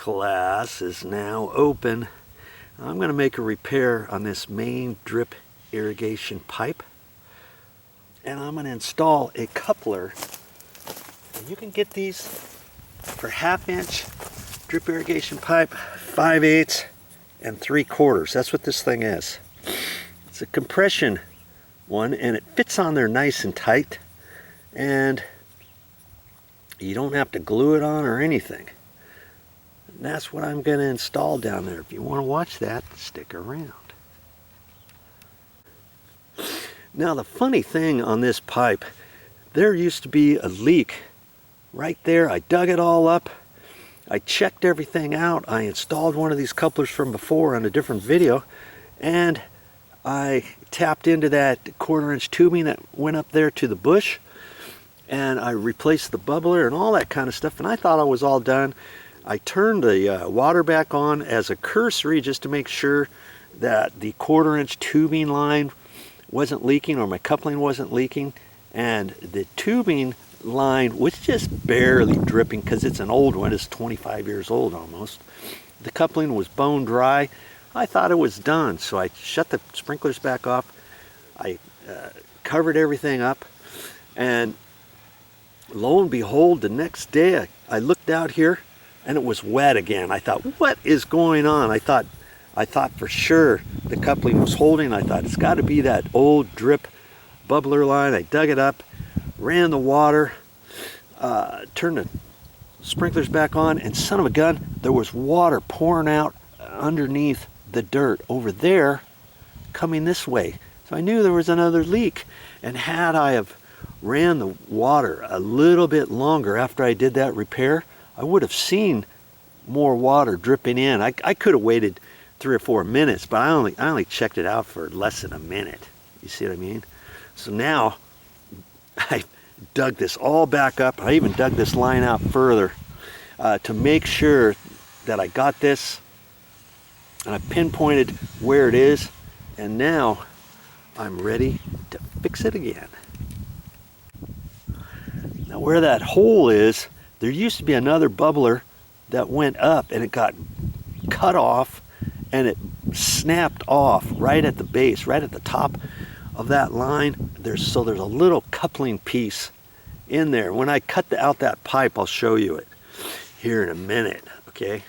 MasterClass is now open. I'm going to make a repair on this main drip irrigation pipe, and I'm going to install a coupler. And you can get these for 1/2 inch drip irrigation pipe, 5/8 and 3/4. That's what this thing is. It's a compression one, and it fits on there nice and tight, and you don't have to glue it on or anything. And that's what I'm going to install down there. If you want to watch that, stick around. Now the funny thing on this pipe, there used to be a leak right there. I dug it all up. I checked everything out. I installed one of these couplers from before on a different video, and I tapped into that 1/4 inch tubing that went up there to the bush, and I replaced the bubbler and all that kind of stuff, and I thought I was all done. I turned the water back on as a cursory just to make sure that the 1/4 inch tubing line wasn't leaking, or my coupling wasn't leaking, and the tubing line was just barely dripping because it's an old one. It's 25 years old almost. The coupling was bone dry. I thought it was done, so I shut the sprinklers back off. I covered everything up, and lo and behold, the next day I looked out here and it was wet again. I thought, what is going on? I thought for sure the coupling was holding. I thought it's got to be that old drip bubbler line. I dug it up, ran the water, turned the sprinklers back on, and son of a gun, there was water pouring out underneath the dirt over there coming this way. So I knew there was another leak, and had I have ran the water a little bit longer after I did that repair, I would have seen more water dripping in. I could have waited 3 or 4 minutes, but I only checked it out for less than a minute. You see what I mean? So now I dug this all back up. I even dug this line out further to make sure that I got this, and I pinpointed where it is, and now I'm ready to fix it again. Now where that hole is, there used to be another bubbler that went up, and it got cut off, and it snapped off right at the base, right at the top of that line. There's a little coupling piece in there. When I cut out that pipe, I'll show you it here in a minute, okay?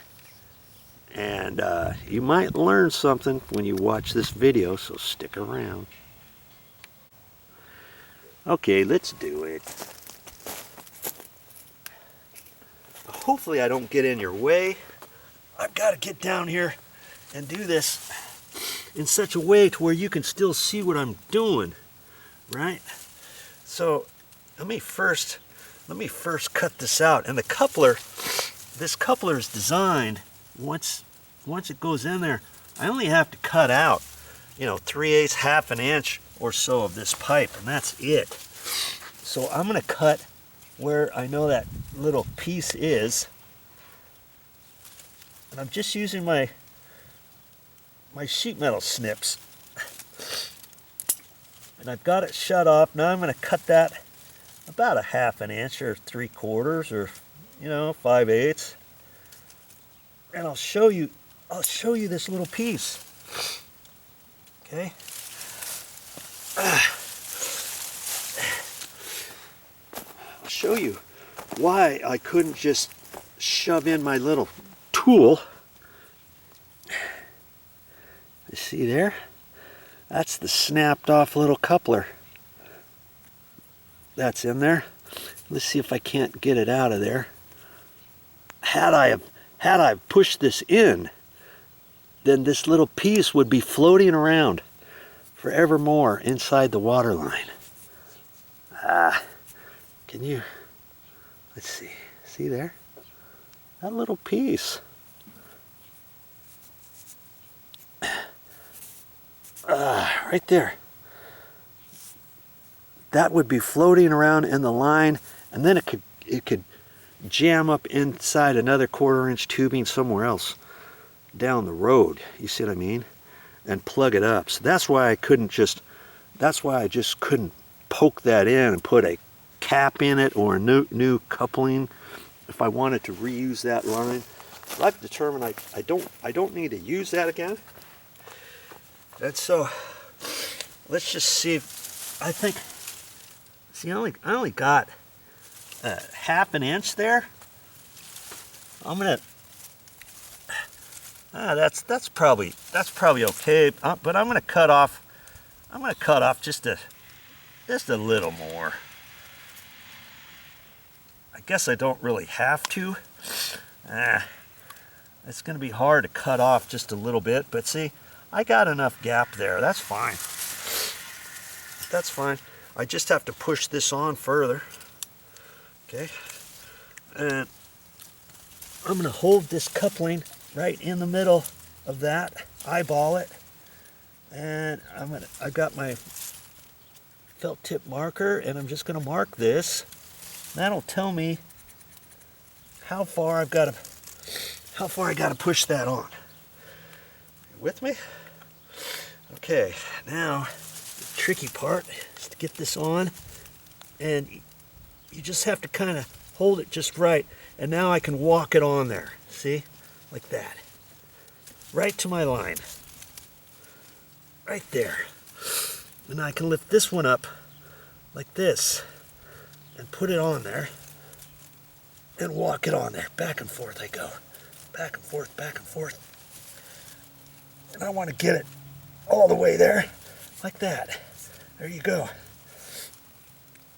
And you might learn something when you watch this video, so stick around. Okay, let's do it. Hopefully I don't get in your way. I've got to get down here and do this in such a way to where you can still see what I'm doing, right? So let me first cut this out. And the coupler, this coupler is designed, once it goes in there, I only have to cut out, 3/8, 1/2 inch or so of this pipe, and that's it. So I'm going to cut where I know that little piece is, and I'm just using my sheet metal snips, and I've got it shut off. Now I'm going to cut that about 1/2 inch or 3/4 or 5/8, and I'll show you this little piece. Okay. I'll show you why I couldn't just shove in my little tool. You see there? That's the snapped off little coupler. That's in there. Let's see if I can't get it out of there. Had I pushed this in, then this little piece would be floating around forevermore inside the water line. Let's see there? That little piece. Right there. That would be floating around in the line, and then it could jam up inside another 1/4 inch tubing somewhere else down the road. You see what I mean? And plug it up. So that's why I just couldn't poke that in and put a cap in it or a new coupling if I wanted to reuse that line. I've determined I don't need to use that again. And so let's just see. I think, see, I only got half an inch there. I'm gonna. That's probably okay. But I'm gonna cut off. I'm gonna cut off just a little more. I guess I don't really have to. It's going to be hard to cut off just a little bit, but see, I got enough gap there. That's fine. That's fine. I just have to push this on further. Okay. And I'm going to hold this coupling right in the middle of that, eyeball it, and I've got my felt tip marker, and I'm just going to mark this. That'll tell me how far I got to push that on. You with me? Okay, now the tricky part is to get this on, and you just have to kind of hold it just right, and now I can walk it on there. See? Like that. Right to my line. Right there. And I can lift this one up like this and put it on there and walk it on there. Back and forth I go. Back and forth, back and forth. And I want to get it all the way there, like that. There you go.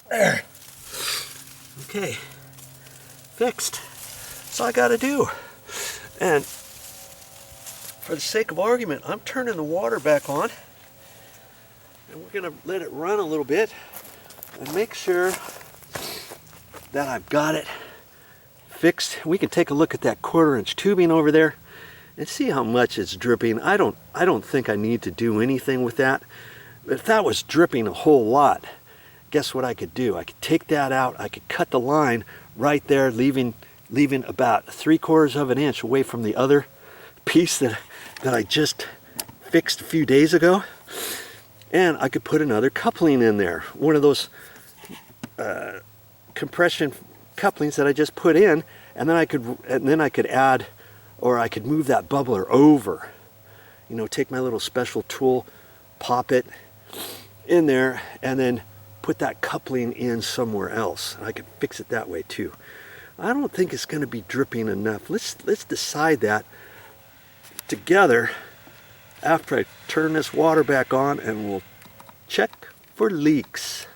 There. Okay. Fixed. That's all I got to do. And for the sake of argument, I'm turning the water back on. And we're going to let it run a little bit and make sure that I've got it fixed. We can take a look at that 1/4 inch tubing over there and see how much it's dripping. I don't think I need to do anything with that. But if that was dripping a whole lot, guess what I could do? I could take that out. I could cut the line right there, leaving about 3/4 of an inch away from the other piece that I just fixed a few days ago. And I could put another coupling in there, one of those compression couplings that I just put in, and then I could add, or I could move that bubbler over. You know, take my little special tool, pop it in there, and then put that coupling in somewhere else. I could fix it that way too. I don't think it's going to be dripping enough. Let's decide that together after I turn this water back on, and we'll check for leaks.